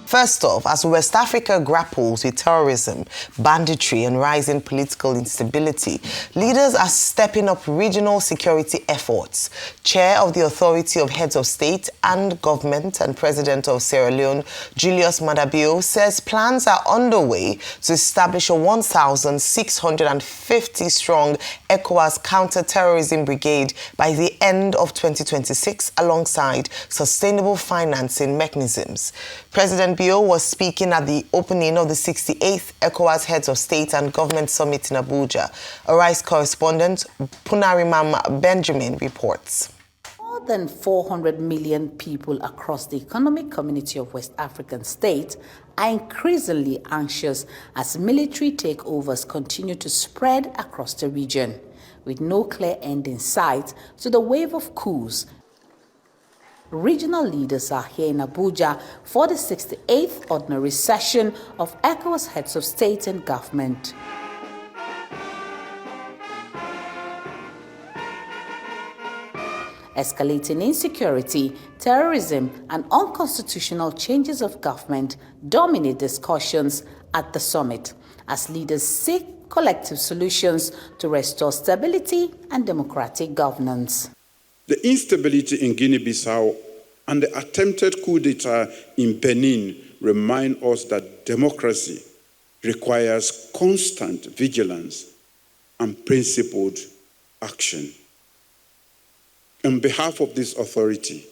First off, as West Africa grapples with terrorism, banditry and rising political instability, leaders are stepping up regional security efforts. Chair of the Authority of Heads of State and Government and President of Sierra Leone, Julius Maada Bio, says plans are underway to establish a 1,650-strong ECOWAS counter-terrorism brigade by the end of 2026 alongside sustainable financing mechanisms. President Bio was speaking at the opening of the 68th ECOWAS Heads of State and Government Summit in Abuja. Arise correspondent Punarimam Benjamin reports. More than 400 million people across the economic community of West African states are increasingly anxious as military takeovers continue to spread across the region, with no clear end in sight to the wave of coups. Regional leaders are here in Abuja for the 68th ordinary session of ECOWAS Heads of State and Government. Escalating insecurity, terrorism, and unconstitutional changes of government dominate discussions at the summit as leaders seek collective solutions to restore stability and democratic governance. The instability in Guinea-Bissau and the attempted coup d'etat in Benin remind us that democracy requires constant vigilance and principled action. On behalf of this authority,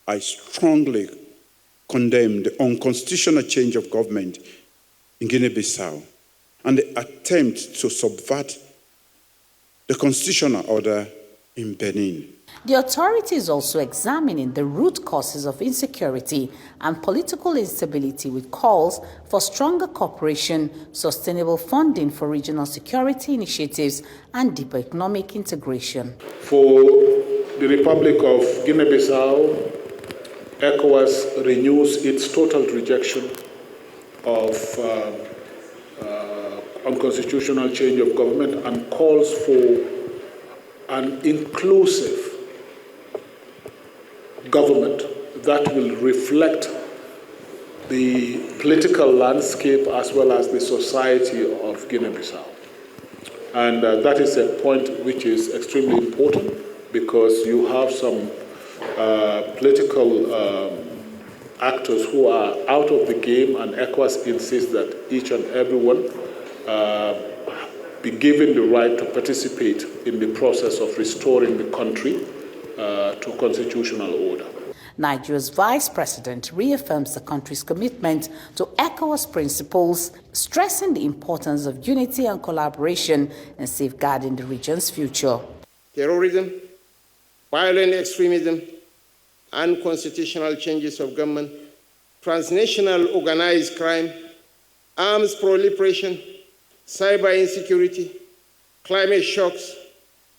I strongly condemn the unconstitutional change of government in Guinea-Bissau and the attempt to subvert the constitutional order in Benin. The authority is also examining the root causes of insecurity and political instability with calls for stronger cooperation, sustainable funding for regional security initiatives, and deeper economic integration. For the Republic of Guinea-Bissau, ECOWAS renews its total rejection of unconstitutional change of government and calls for an inclusive government that will reflect the political landscape as well as the society of Guinea-Bissau. And that is a point which is extremely important because you have some political actors who are out of the game, and ECOWAS insists that each and everyone be given the right to participate in the process of restoring the country to constitutional order. Nigeria's vice president reaffirms the country's commitment to ECOWAS principles, stressing the importance of unity and collaboration in safeguarding the region's future. Terrorism, violent extremism, unconstitutional changes of government, transnational organized crime, arms proliferation, cyber insecurity, climate shocks,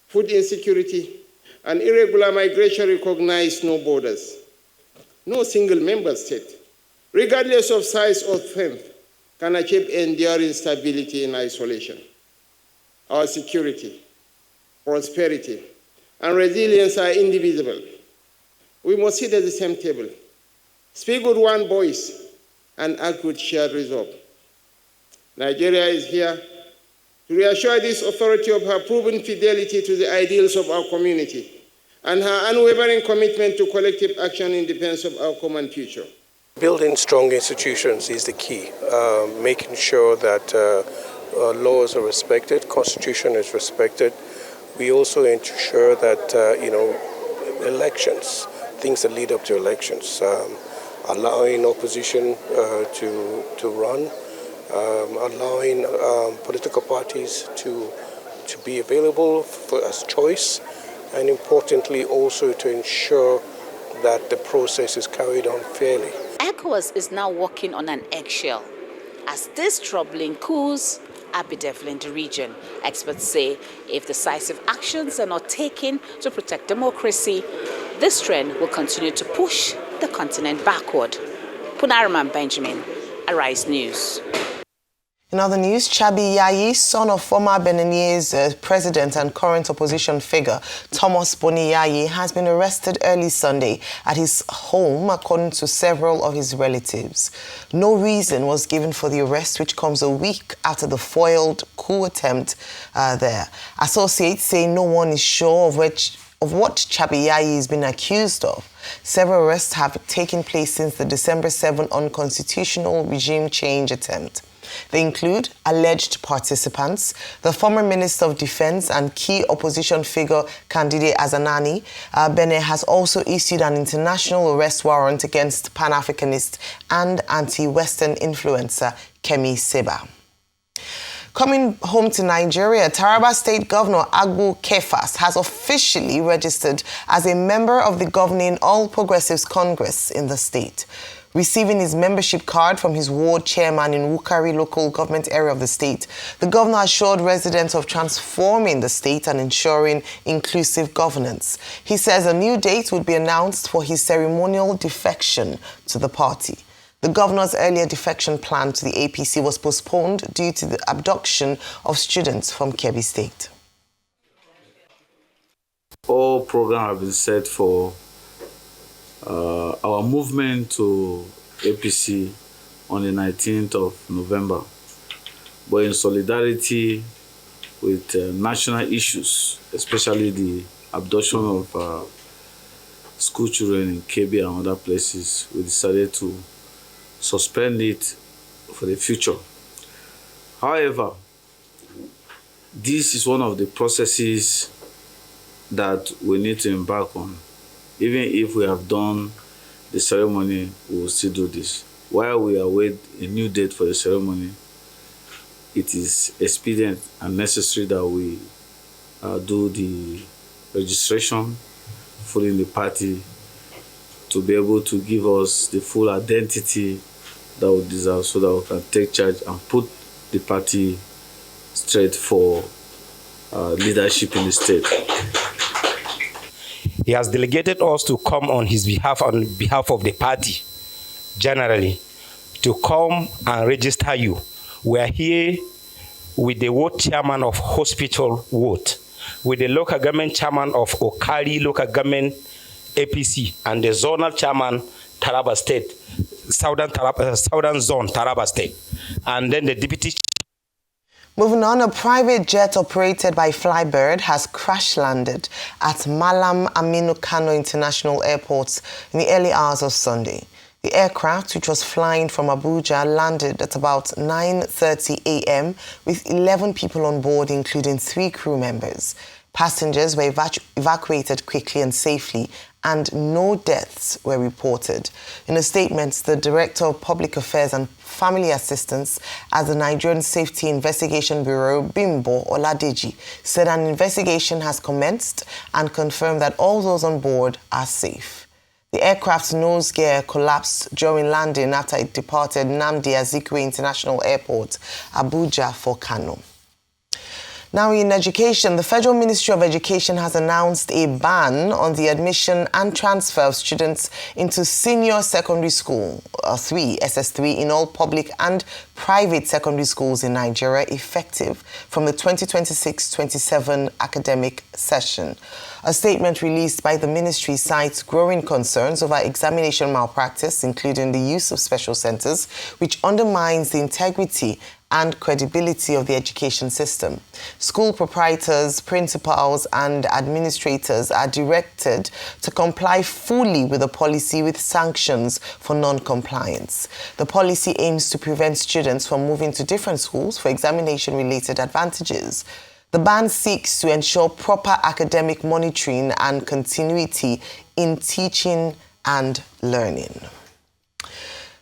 food insecurity, and irregular migration recognize no borders. No single member state, regardless of size or strength, can achieve enduring stability in isolation. Our security, prosperity, and resilience are indivisible. We must sit at the same table, speak with one voice, and act with shared resolve. Nigeria is here to reassure this authority of her proven fidelity to the ideals of our community and her unwavering commitment to collective action in defense of our common future. Building strong institutions is the key, making sure that laws are respected, constitution is respected. We also ensure that, elections, things that lead up to elections, allowing opposition to run, allowing political parties to be available as choice, and importantly also to ensure that the process is carried on fairly. ECOWAS is now walking on an eggshell as these troubling coups are bedeviling the region. Experts say if decisive actions are not taken to protect democracy, this trend will continue to push the continent backward. Punarimam Benjamin, Arise News. In other news, Chabi Yayi, son of former Beninese president and current opposition figure Thomas Boni Yayi, has been arrested early Sunday at his home, according to several of his relatives. No reason was given for the arrest, which comes a week after the foiled coup attempt there. Associates say no one is sure of what Chabi Yayi has been accused of. Several arrests have taken place since the December 7 unconstitutional regime change attempt. They include alleged participants, the former Minister of Defense and key opposition figure candidate Azanani. Benin has also issued an international arrest warrant against Pan-Africanist and anti-Western influencer Kemi Seba. Coming home to Nigeria, Taraba State Governor Agbu Kefas has officially registered as a member of the governing All Progressives Congress in the state. Receiving his membership card from his ward chairman in Wukari local government area of the state, the governor assured residents of transforming the state and ensuring inclusive governance. He says a new date would be announced for his ceremonial defection to the party. The governor's earlier defection plan to the APC was postponed due to the abduction of students from Kebbi State. All programs have been set for our movement to APC on the 19th of November. But in solidarity with national issues, especially the abduction of school children in Kebbi and other places, we decided to suspend it for the future. However, this is one of the processes that we need to embark on. Even if we have done the ceremony, we will still do this. While we await a new date for the ceremony, it is expedient and necessary that we do the registration, fully the party, to be able to give us the full identity that we deserve so that we can take charge and put the party straight for leadership in the state. He has delegated us to come on his behalf, on behalf of the party, generally, to come and register you. We are here with the ward chairman of Hospital Ward, with the local government chairman of Okari local government APC, and the zonal chairman Taraba State, Southern Zone Taraba State, and then the deputy. Moving on, a private jet operated by Flybird has crash-landed at Malam Aminu Kano International Airport in the early hours of Sunday. The aircraft, which was flying from Abuja, landed at about 9:30 a.m. with 11 people on board, including 3 crew members. Passengers were evacuated quickly and safely, and no deaths were reported. In a statement, the Director of Public Affairs and Family Assistance at the Nigerian Safety Investigation Bureau, Bimbo Oladeji, said an investigation has commenced and confirmed that all those on board are safe. The aircraft's nose gear collapsed during landing after it departed Nnamdi Azikiwe International Airport, Abuja, for Kano. Now in education, the Federal Ministry of Education has announced a ban on the admission and transfer of students into senior secondary school, SS3, in all public and private secondary schools in Nigeria, effective from the 2026-27 academic session. A statement released by the ministry cites growing concerns over examination malpractice, including the use of special centers, which undermines the integrity and credibility of the education system. School proprietors, principals, and administrators are directed to comply fully with the policy with sanctions for non-compliance. The policy aims to prevent students from moving to different schools for examination-related advantages. The ban seeks to ensure proper academic monitoring and continuity in teaching and learning.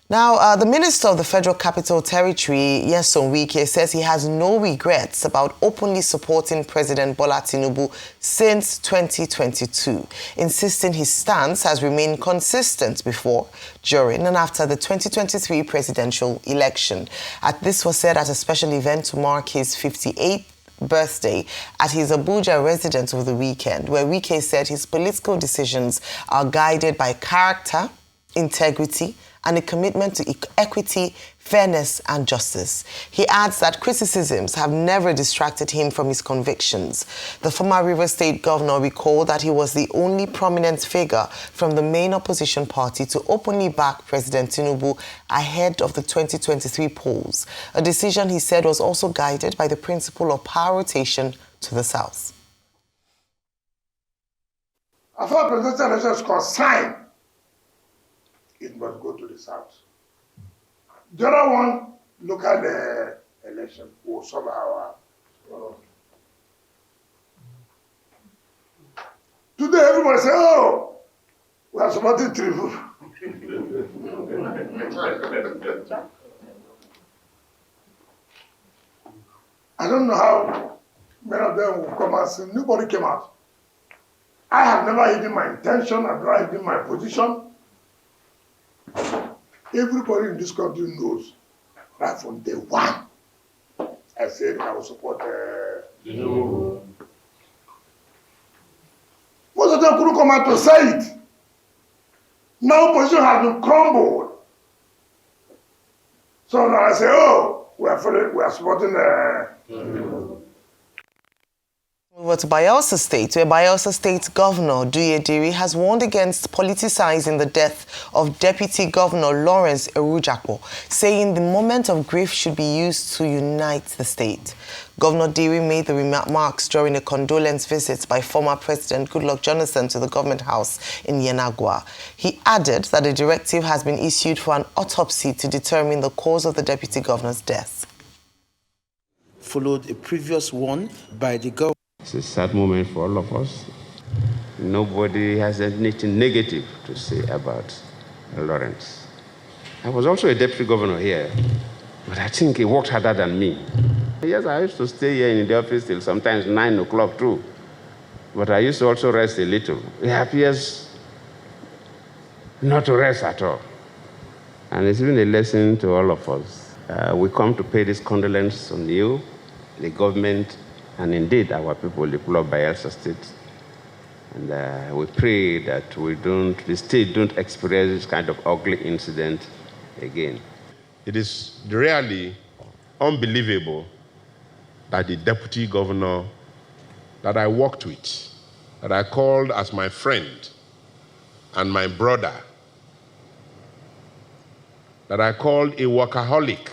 Now, the Minister of the Federal Capital Territory, Wike, says he has no regrets about openly supporting President Bola Tinubu since 2022, insisting his stance has remained consistent before, during, and after the 2023 presidential election. This was said at a special event to mark his 58th birthday at his Abuja residence over the weekend, where Wike said his political decisions are guided by character, integrity, and a commitment to equity, fairness and justice. He adds that criticisms have never distracted him from his convictions. The former Rivers State governor recalled that he was the only prominent figure from the main opposition party to openly back President Tinubu ahead of the 2023 polls, a decision he said was also guided by the principle of power rotation to the south. As far as presidential election is concerned, it must go to the south. The other one, local election, will solve our problem. Today, everybody say, oh, we are supporting Tinubu. I don't know how many of them will come out. Nobody came out. I have never hidden my intention, I've never hidden my position. Everybody in this country knows, right from day one, I said I will support Tinubu. Most of them couldn't come out to say it. Now position has been crumbled. So now I say, oh, we are supporting Tinubu. Over to Bayelsa State, where Bayelsa State Governor Duye Diri has warned against politicizing the death of Deputy Governor Lawrence Erujakpo, saying the moment of grief should be used to unite the state. Governor Diri made the remarks during a condolence visit by former President Goodluck Jonathan to the government house in Yenagua. He added that a directive has been issued for an autopsy to determine the cause of the deputy governor's death. Followed a previous one by the government. It's a sad moment for all of us. Nobody has anything negative to say about Lawrence. I was also a deputy governor here, but I think he worked harder than me. Yes, I used to stay here in the office till sometimes 9 o'clock too, but I used to also rest a little. He appears not to rest at all. And it's been a lesson to all of us. We come to pay this condolence on you, the government, and indeed our people, the people of Bayelsa State. And we pray that the state don't experience this kind of ugly incident again. It is really unbelievable that the deputy governor that I worked with, that I called as my friend and my brother, that I called a workaholic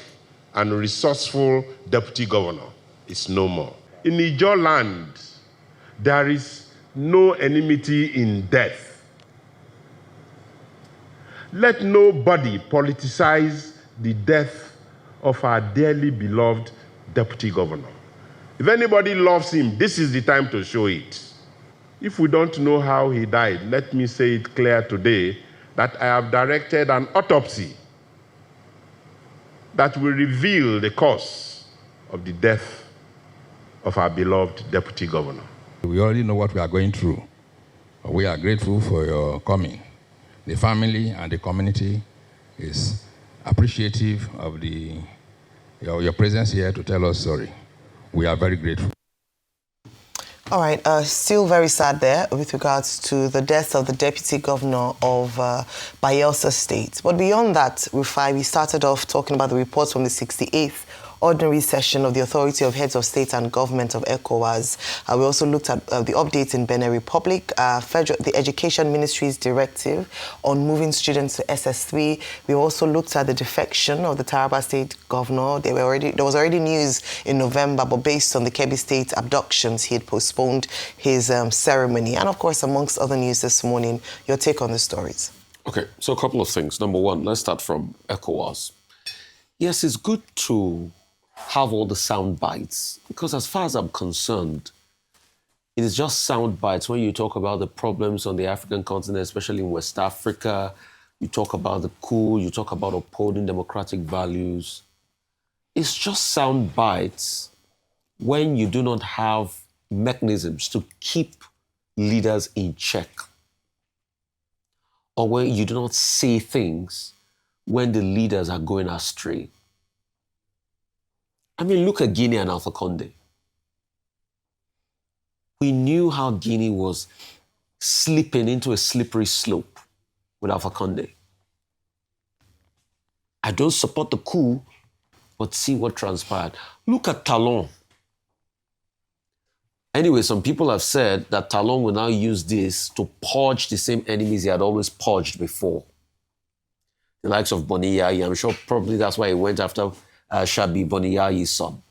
and resourceful deputy governor, is no more. In Ijaw land, there is no enmity in death. Let nobody politicize the death of our dearly beloved deputy governor. If anybody loves him, this is the time to show it. If we don't know how he died, let me say it clear today that I have directed an autopsy that will reveal the cause of the death of our beloved deputy governor. We already know what we are going through. We are grateful for your coming. The family and the community is appreciative of your presence here to tell us sorry. We are very grateful. All right, still very sad there with regards to the death of the deputy governor of Bayelsa State. But beyond that, Rufai, we started off talking about the reports from the 68th ordinary session of the Authority of Heads of State and Government of ECOWAS. We also looked at the updates in Benin Republic, the Education Ministry's directive on moving students to SS3. We also looked at the defection of the Taraba State Governor. There was already news in November, but based on the Kebbi State abductions, he had postponed his ceremony. And of course, amongst other news this morning, your take on the stories. Okay, so a couple of things. Number one, let's start from ECOWAS. Yes, it's good to have all the sound bites, because as far as I'm concerned, it is just sound bites when you talk about the problems on the African continent, especially in West Africa. You talk about the coup, you talk about upholding democratic values. It's just sound bites when you do not have mechanisms to keep leaders in check, or when you do not say things when the leaders are going astray. I mean, look at Guinea and Alpha Conde. We knew how Guinea was slipping into a slippery slope with Alpha Conde. I don't support the coup, but see what transpired. Look at Talon. Anyway, some people have said that Talon will now use this to purge the same enemies he had always purged before. The likes of Boniyayi. I'm sure probably that's why he went after Shabi, Boniyayi's son.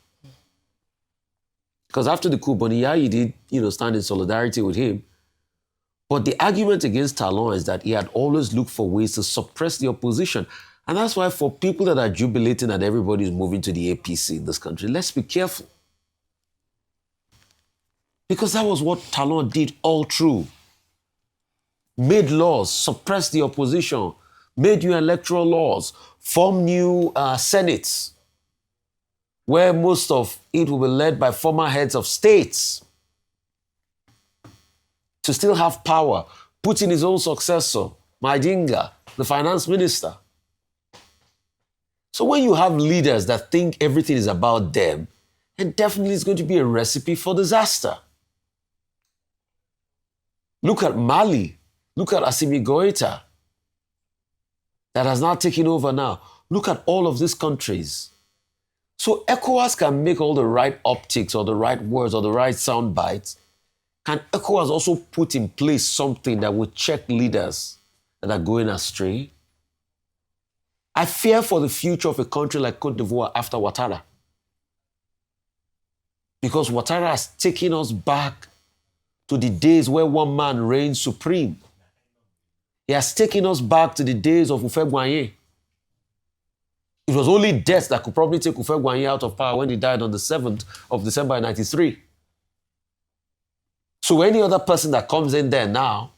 Because after the coup, Boniyayi did, stand in solidarity with him. But the argument against Talon is that he had always looked for ways to suppress the opposition. And that's why for people that are jubilating that everybody is moving to the APC in this country, let's be careful. Because that was what Talon did all through. Made laws, suppressed the opposition, made new electoral laws, formed new senates, where most of it will be led by former heads of states to still have power, put in his own successor, Maidinga, the finance minister. So when you have leaders that think everything is about them, then definitely it's going to be a recipe for disaster. Look at Mali. Look at Assimi Goïta that has now taken over now. Look at all of these countries. So ECOWAS can make all the right optics or the right words or the right sound bites. Can ECOWAS also put in place something that will check leaders that are going astray? I fear for the future of a country like Côte d'Ivoire after Ouattara. Because Ouattara has taken us back to the days where one man reigned supreme. He has taken us back to the days of Houphouët-Boigny. It was only death that could probably take Houphouët-Boigny out of power when he died on the 7th of December 1993. So any other person that comes in there now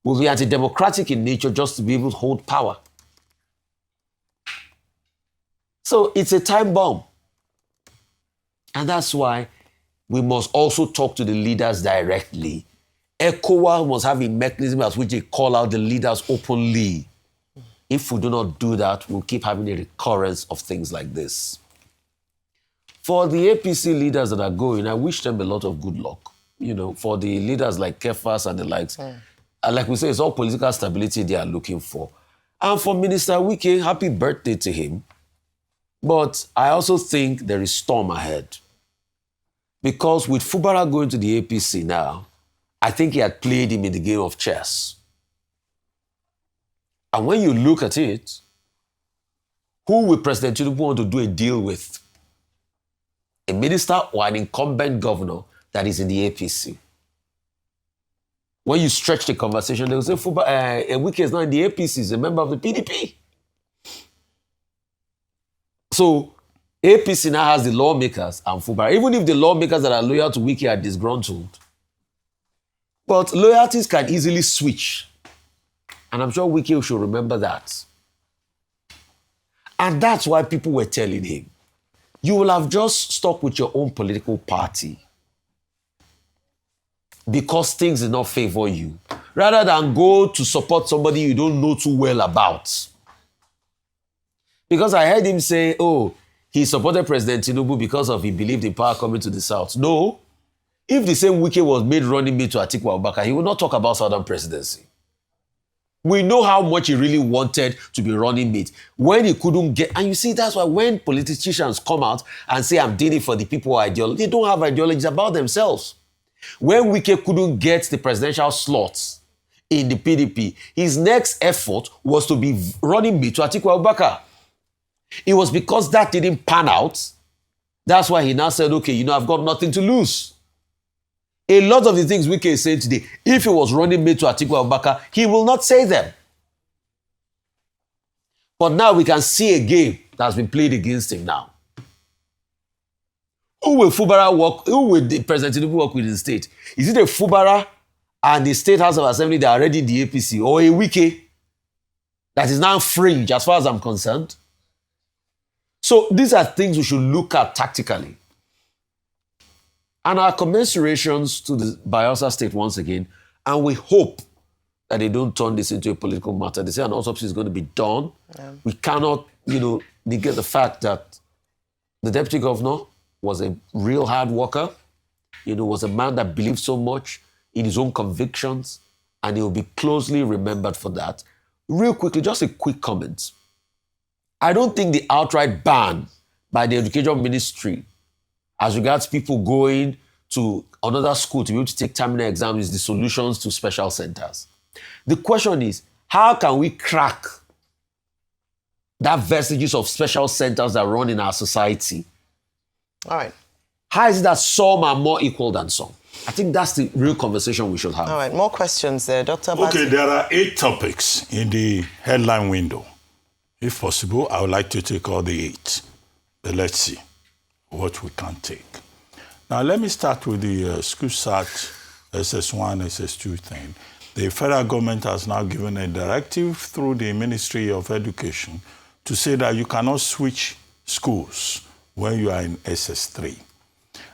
will be anti-democratic in nature just to be able to hold power. So it's a time bomb. And that's why we must also talk to the leaders directly. ECOWAS must have a mechanism at which they call out the leaders openly. If we do not do that, we'll keep having a recurrence of things like this. For the APC leaders that are going, I wish them a lot of good luck. For the leaders like Kefas and the likes, like we say, it's all political stability they are looking for. And for Minister Wike, happy birthday to him. But I also think there is storm ahead. Because with Fubara going to the APC now, I think he had played him in the game of chess. And when you look at it, who will President Tinubu want to do a deal with? A minister or an incumbent governor that is in the APC? When you stretch the conversation, they will say, Wike is not in the APC, he's a member of the PDP. So, APC now has the lawmakers and Fubara, even if the lawmakers that are loyal to Wike are disgruntled. But loyalties can easily switch. And I'm sure Wike should remember that. And that's why people were telling him, you will have just stuck with your own political party because things did not favor you, rather than go to support somebody you don't know too well about. Because I heard him say, he supported President Tinubu because he believed in power coming to the South. No. If the same Wike was made running mate to Atiku Abubakar, he would not talk about Southern presidency. We know how much he really wanted to be running mate. When he couldn't get... And you see, that's why when politicians come out and say, I'm dealing for the people ideology, they don't have ideologies about themselves. When Wike couldn't get the presidential slots in the PDP, his next effort was to be running mate to Atiku Abubakar. It was because that didn't pan out. That's why he now said, okay, I've got nothing to lose. A lot of the things Wike is saying today, if he was running mate to Atiku Abubakar, he will not say them. But now we can see a game that has been played against him now. Who will President Tinubu work with in the state? Is it a Fubara and the State House of Assembly that are already in the APC, or a Wike that is now fringe as far as I'm concerned? So these are things we should look at tactically. And our commensurations to the Bayelsa state once again, and we hope that they don't turn this into a political matter. They say an autopsy is going to be done. Yeah. We cannot, negate the fact that the deputy governor was a real hard worker, was a man that believed so much in his own convictions, and he will be closely remembered for that. Real quickly, just a quick comment. I don't think the outright ban by the Education Ministry as regards people going to another school to be able to take terminal exams is the solutions to special centers. The question is, how can we crack that vestiges of special centers that run in our society? All right. How is it that some are more equal than some? I think that's the real conversation we should have. All right, more questions there, Dr. Okay, Bati. there are 8 topics in the headline window. If possible, I would like to take all the 8. But let's see what we can take. Now, let me start with the school start SS1, SS2 thing. The federal government has now given a directive through the Ministry of Education to say that you cannot switch schools when you are in SS3.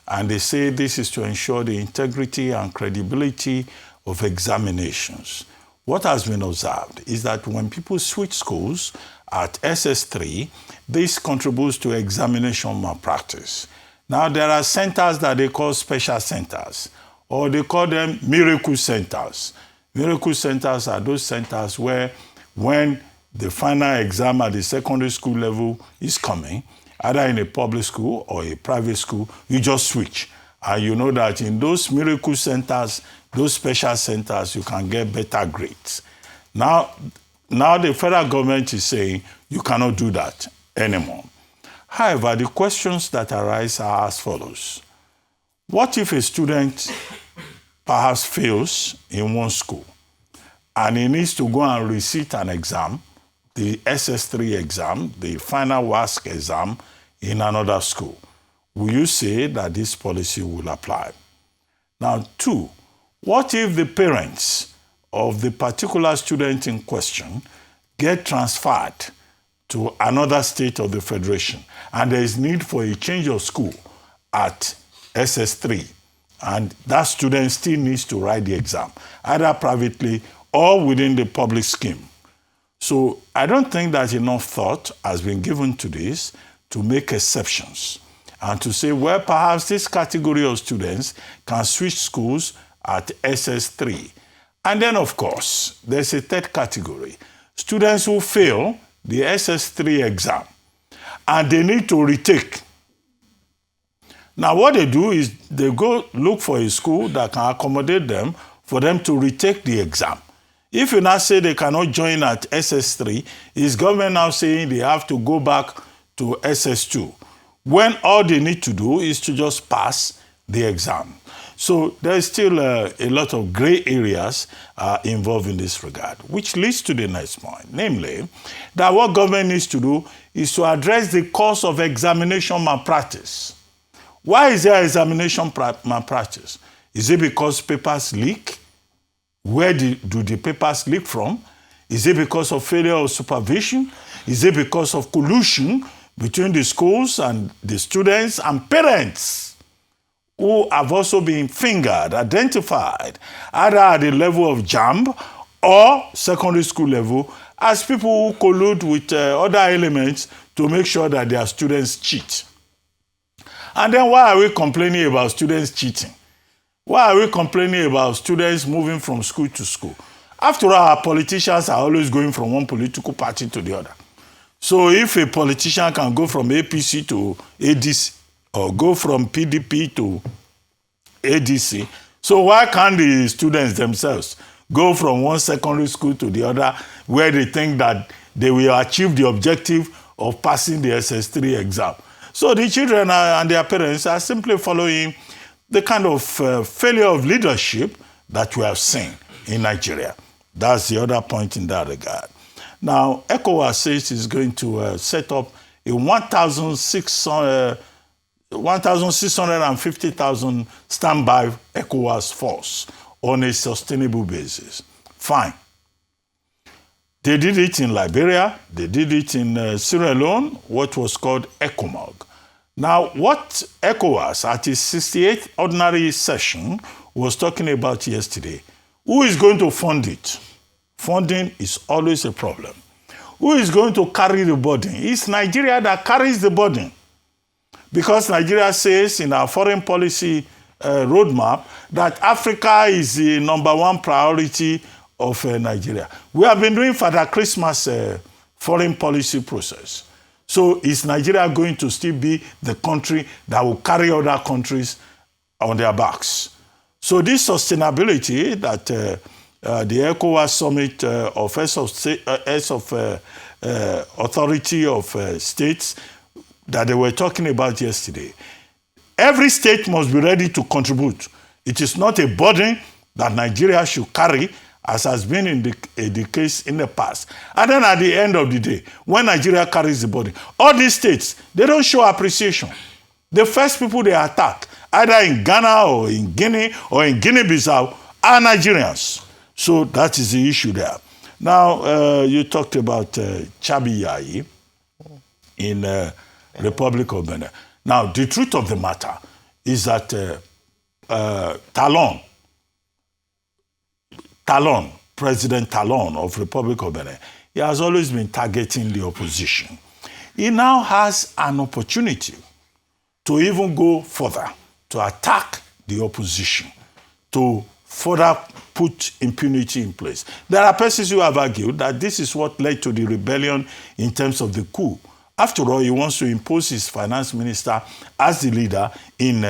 And they say this is to ensure the integrity and credibility of examinations. What has been observed is that when people switch schools at SS3, this contributes to examination malpractice. Now, there are centers that they call special centers, or they call them miracle centers. Miracle centers are those centers where when the final exam at the secondary school level is coming, either in a public school or a private school, you just switch. And you know that in those miracle centers, those special centers, you can get better grades. Now the federal government is saying you cannot do that anymore. However, the questions that arise are as follows. What if a student perhaps fails in one school and he needs to go and resit an exam, the SS3 exam, the final WASC exam in another school? Will you say that this policy will apply? Now, 2, what if the parents of the particular student in question get transferred to another state of the federation and there is need for a change of school at SS3 and that student still needs to write the exam, either privately or within the public scheme? So I don't think that enough thought has been given to this to make exceptions and to say, well, perhaps this category of students can switch schools at SS3. And then, of course, there's a third category, students who fail the SS3 exam and they need to retake. Now, what they do is they go look for a school that can accommodate them for them to retake the exam. If you now say they cannot join at SS3, is government now saying they have to go back to SS2, when all they need to do is to just pass the exam? So there is still a lot of gray areas involved in this regard, which leads to the next point, namely that what government needs to do is to address the cause of examination malpractice. Why is there examination malpractice? Is it because papers leak? Where do the papers leak from? Is it because of failure of supervision? Is it because of collusion between the schools and the students and parents who have also been fingered, identified, either at the level of JAMB or secondary school level as people who collude with other elements to make sure that their students cheat? And then why are we complaining about students cheating? Why are we complaining about students moving from school to school? After all, our politicians are always going from one political party to the other. So if a politician can go from APC to ADC or go from PDP to ADC, so why can't the students themselves go from one secondary school to the other where they think that they will achieve the objective of passing the SS3 exam? So the children and their parents are simply following the kind of failure of leadership that we have seen in Nigeria. That's the other point in that regard. Now, ECOWAS says it's going to set up a 1,650,000 standby ECOWAS force on a sustainable basis. Fine. They did it in Liberia. They did it in Sierra Leone, what was called ECOMOG. Now, what ECOWAS at its 68th ordinary session was talking about yesterday, who is going to fund it? Funding is always a problem. Who is going to carry the burden? It's Nigeria that carries the burden. Because Nigeria says in our foreign policy roadmap that Africa is the #1 priority of Nigeria. We have been doing Father Christmas foreign policy process. So is Nigeria going to still be the country that will carry other countries on their backs? So this sustainability that the ECOWAS summit of heads of authority of states that they were talking about yesterday, every state must be ready to contribute. It is not a burden that Nigeria should carry, as has been in the case in the past. And then at the end of the day, when Nigeria carries the burden, all these states, they don't show appreciation. The first people they attack, either in Ghana or in Guinea or in Guinea-Bissau, are Nigerians. So that is the issue there. Now, you talked about Chabiyayi in Republic of Benin. Now, the truth of the matter is that President Talon of Republic of Benin, he has always been targeting the opposition. He now has an opportunity to even go further, to attack the opposition, to further put impunity in place. There are persons who have argued that this is what led to the rebellion in terms of the coup. After all, he wants to impose his finance minister as the leader in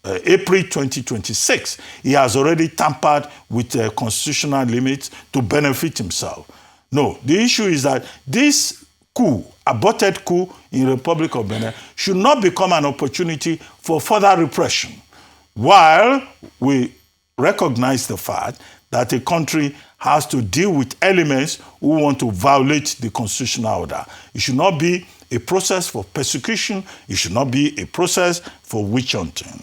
April 2026. He has already tampered with constitutional limits to benefit himself. No, the issue is that this coup, aborted coup in the Republic of Benin, should not become an opportunity for further repression, while we recognize the fact that a country has to deal with elements who want to violate the constitutional order. It should not be a process for persecution. It should not be a process for witch hunting.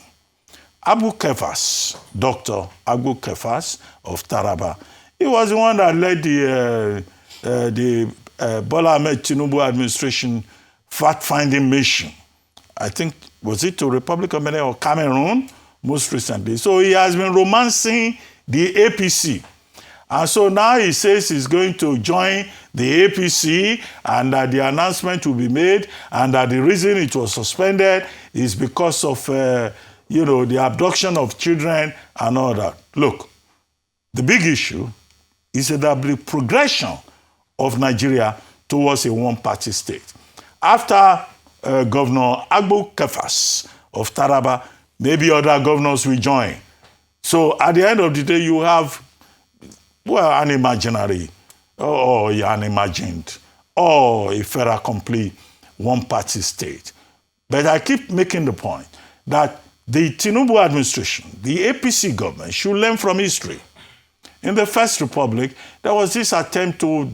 Abu Kefas, Dr. Abu Kefas of Taraba, he was the one that led the Bola Ahmed Tinubu administration fact-finding mission. I think, was it to Republic of Benin or Cameroon most recently? So he has been romancing the APC. And so now he says he's going to join the APC and that the announcement will be made and that the reason it was suspended is because of, the abduction of children and all that. Look, the big issue is the progression of Nigeria towards a one-party state. After Governor Abu Kefas of Taraba, maybe other governors will join. So at the end of the day, you have, an imaginary or an imagined or a fait accompli one-party state. But I keep making the point that the Tinubu administration, the APC government, should learn from history. In the First Republic, there was this attempt to,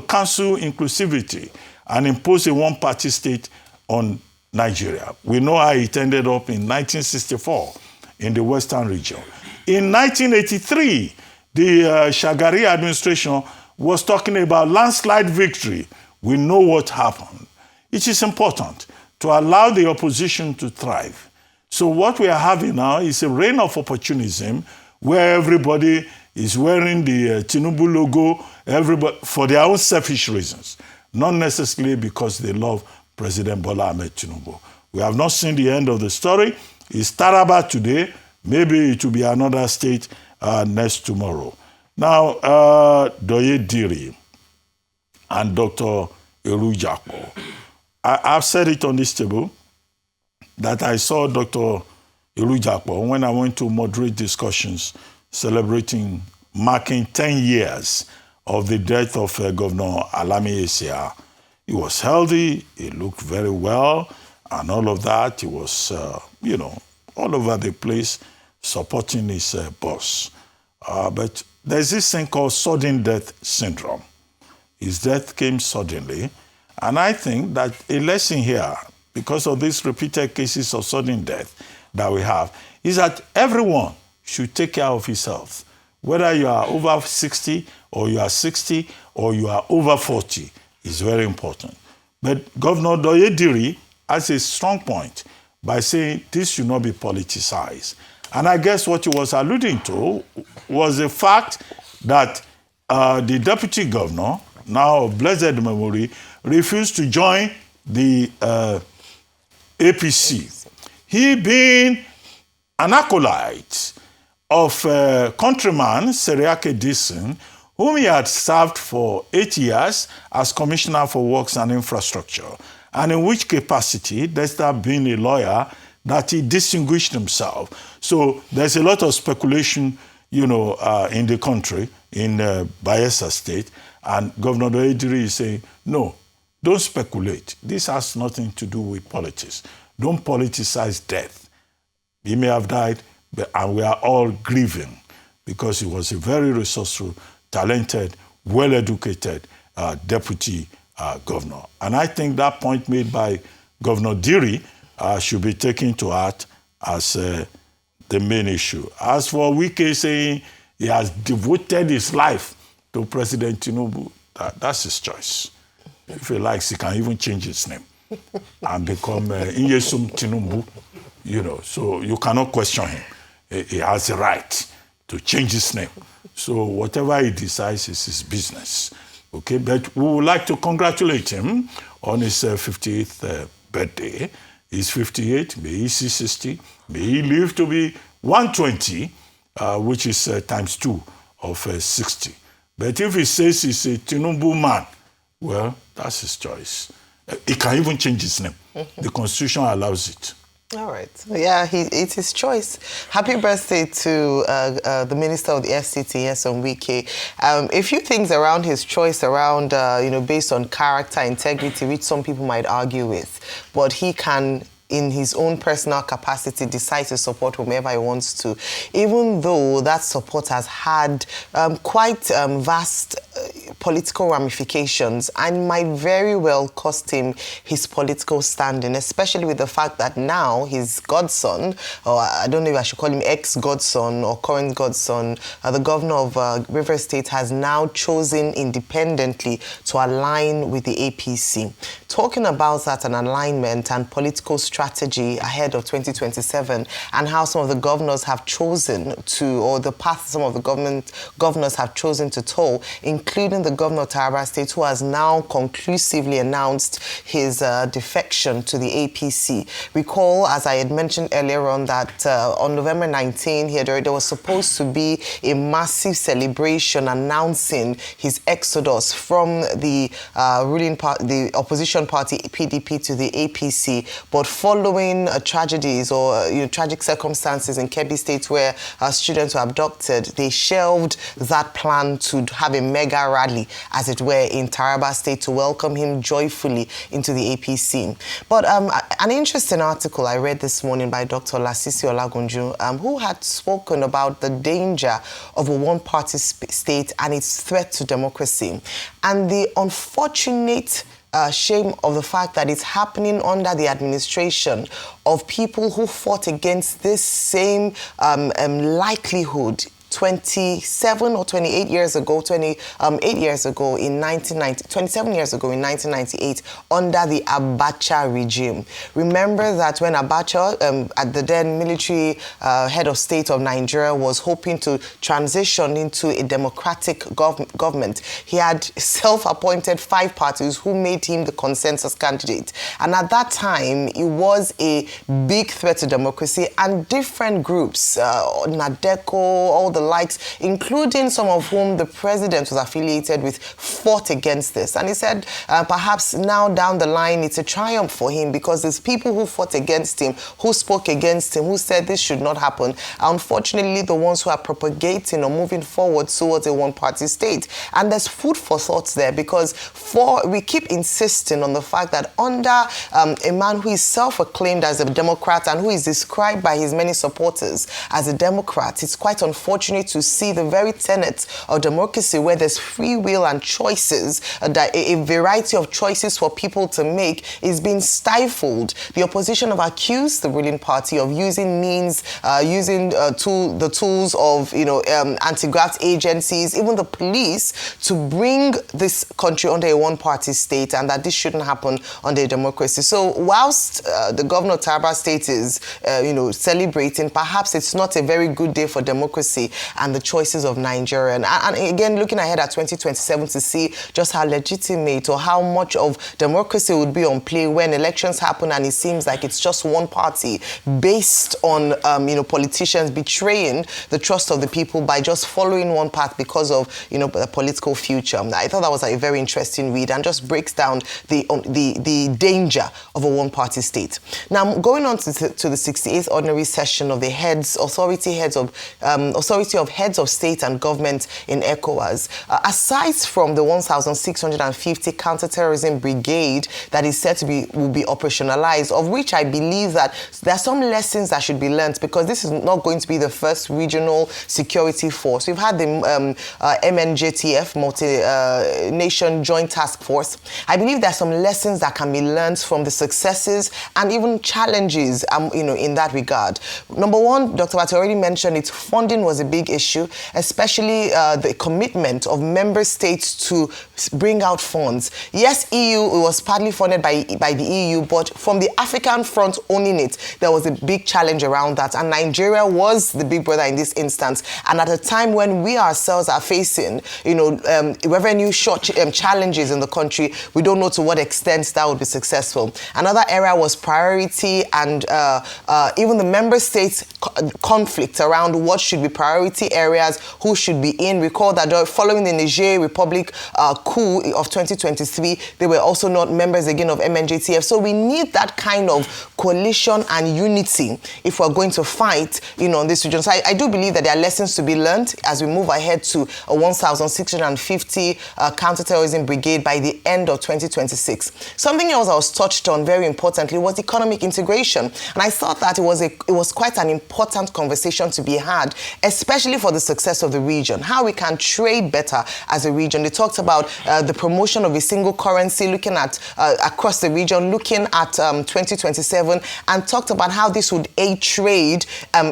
cancel inclusivity and impose a one-party state on Nigeria. We know how it ended up in 1964 in the Western region. In 1983, the Shagari administration was talking about landslide victory. We know what happened. It is important to allow the opposition to thrive. So what we are having now is a reign of opportunism where everybody is wearing the Tinubu logo for their own selfish reasons, not necessarily because they love President Bola Ahmed Tinubu. We have not seen the end of the story. It's Taraba today. Maybe it will be another state next tomorrow. Now, Doye Diri and Dr. Erujako, I've said it on this table that I saw Dr. Erujako when I went to moderate discussions marking 10 years of the death of Governor Alami Esia. He was healthy, he looked very well, and all of that. He was, all over the place supporting his boss. But there's this thing called sudden death syndrome. His death came suddenly, and I think that a lesson here, because of these repeated cases of sudden death that we have, is that everyone should take care of his health. Whether you are over 60 or you are 60 or you are over 40 is very important. But Governor Doye Diri has a strong point by saying this should not be politicized. And I guess what he was alluding to was the fact that the deputy governor, now of blessed memory, refused to join the APC. He being an acolyte of countryman Seriake Dixon, whom he had served for 8 years as Commissioner for Works and Infrastructure, and in which capacity, despite being a lawyer, that he distinguished himself. So there's a lot of speculation, in the country, in Bayelsa State, and Governor Ediri is saying, no, don't speculate. This has nothing to do with politics. Don't politicize death. He may have died, and we are all grieving because he was a very resourceful, talented, well-educated deputy governor. And I think that point made by Governor Diri should be taken to heart as the main issue. As for Wike saying he has devoted his life to President Tinubu, that's his choice. If he likes, he can even change his name and become Inyesum Tinubu, so you cannot question him. He has the right to change his name. So whatever he decides is his business. Okay, but we would like to congratulate him on his 58th birthday. He's 58, may he see 60, may he live to be 120, which is times 2 of 60. But if he says he's a Tinubu man, well, that's his choice. He can even change his name. The Constitution allows it. All right. Yeah, it's his choice. Happy birthday to the Minister of the FCT, Nyesom Wike. A few things around his choice, around, based on character, integrity, which some people might argue with. But he can, in his own personal capacity, decide to support whomever he wants to, even though that support has had quite vast political ramifications and might very well cost him his political standing, especially with the fact that now his godson, or I don't know if I should call him ex-godson or current godson, the governor of Rivers State has now chosen independently to align with the APC. Talking about that, an alignment and political strategy ahead of 2027 and how some of the governors have chosen to, or the path some of the governors have chosen to toll, including the governor of Taraba State, who has now conclusively announced his defection to the APC. Recall, as I had mentioned earlier on, that on November 19, there was supposed to be a massive celebration announcing his exodus from the ruling party, the opposition party PDP, to the APC. But following tragedies or tragic circumstances in Kebbi State where students were abducted, they shelved that plan to have a mega rally, as it were, in Taraba State to welcome him joyfully into the APC. But an interesting article I read this morning by Dr. Lasisi Olagunju, who had spoken about the danger of a one-party state and its threat to democracy, and the unfortunate shame of the fact that it's happening under the administration of people who fought against this same likelihood 27 or 28 years ago, 28 years ago in 1990, 27 years ago in 1998 under the Abacha regime. Remember that when Abacha, at the then military head of state of Nigeria, was hoping to transition into a democratic government, he had self-appointed 5 parties who made him the consensus candidate. And at that time, it was a big threat to democracy, and different groups, NADECO, all the likes, including some of whom the president was affiliated with, fought against this. And he said perhaps now down the line it's a triumph for him, because there's people who fought against him, who spoke against him, who said this should not happen, are unfortunately the ones who are propagating or moving forward towards a one-party state. And there's food for thought there, because we keep insisting on the fact that under a man who is self-acclaimed as a Democrat and who is described by his many supporters as a Democrat, it's quite unfortunate to see the very tenets of democracy, where there's free will and choices, that a variety of choices for people to make, is being stifled. The opposition have accused the ruling party of using means, the tools of anti-graft agencies, even the police, to bring this country under a one-party state, and that this shouldn't happen under a democracy. So whilst the governor of Taraba State is celebrating, perhaps it's not a very good day for democracy, and the choices of Nigeria. And again, looking ahead at 2027 to see just how legitimate or how much of democracy would be on play when elections happen and it seems like it's just one party based on, politicians betraying the trust of the people by just following one path because of, the political future. I thought that was a very interesting read and just breaks down the danger of a one-party state. Now, going on to the 68th ordinary session of the authority of heads of state and government in ECOWAS, aside from the 1,650 counterterrorism brigade that is said to will be operationalized, of which I believe that there are some lessons that should be learned, because this is not going to be the first regional security force. We've had the MNJTF, Multi-Nation Joint Task Force. I believe there are some lessons that can be learned from the successes and even challenges, in that regard. Number one, Dr. Bate already mentioned it, funding was a big issue, especially the commitment of member states to bring out funds. Yes, EU was partly funded by the EU, but from the African front owning it, there was a big challenge around that, and Nigeria was the big brother in this instance. And at a time when we ourselves are facing, revenue short challenges in the country, we don't know to what extent that would be successful. Another area was priority and even the member states conflict around what should be priority areas, who should be in. Recall that following the Niger Republic coup of 2023, they were also not members again of MNJTF. So we need that kind of coalition and unity if we're going to fight, on this region. So I do believe that there are lessons to be learned as we move ahead to a 1,650 counterterrorism brigade by the end of 2026. Something else I was touched on very importantly was economic integration. And I thought that it was quite an important conversation to be had, especially for the success of the region, how we can trade better as a region. They talked about the promotion of a single currency, looking at across the region, looking at 2027, and talked about how this would aid trade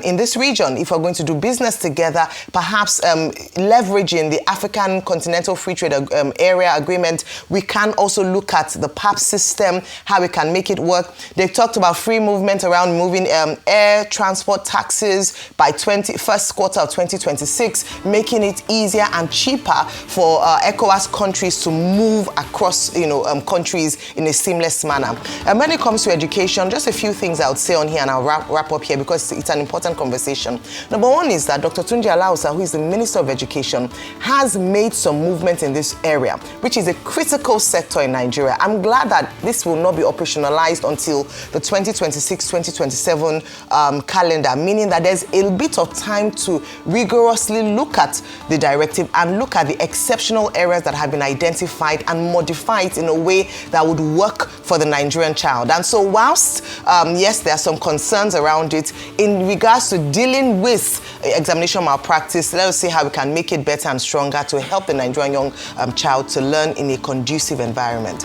in this region. If we're going to do business together, perhaps leveraging the African Continental Free Trade Area Agreement, we can also look at the PAP system, how we can make it work. They've talked about free movement around moving air transport taxes by first quarter of 2026, making it easier and cheaper for ECOWAS countries to move across, countries in a seamless manner. And when it comes to education, just a few things I would say on here, and I'll wrap up here because it's an important conversation. Number one is that Dr. Tunji Alausa, who is the Minister of Education, has made some movement in this area, which is a critical sector in Nigeria. I'm glad that this will not be operationalized until the 2026-2027 calendar, meaning that there's a bit of time to rigorously look at the directive and look at the exceptional areas that have been identified and modify it in a way that would work for the Nigerian child. And so whilst, yes, there are some concerns around it, in regards to dealing with examination malpractice, let us see how we can make it better and stronger to help the Nigerian young child to learn in a conducive environment.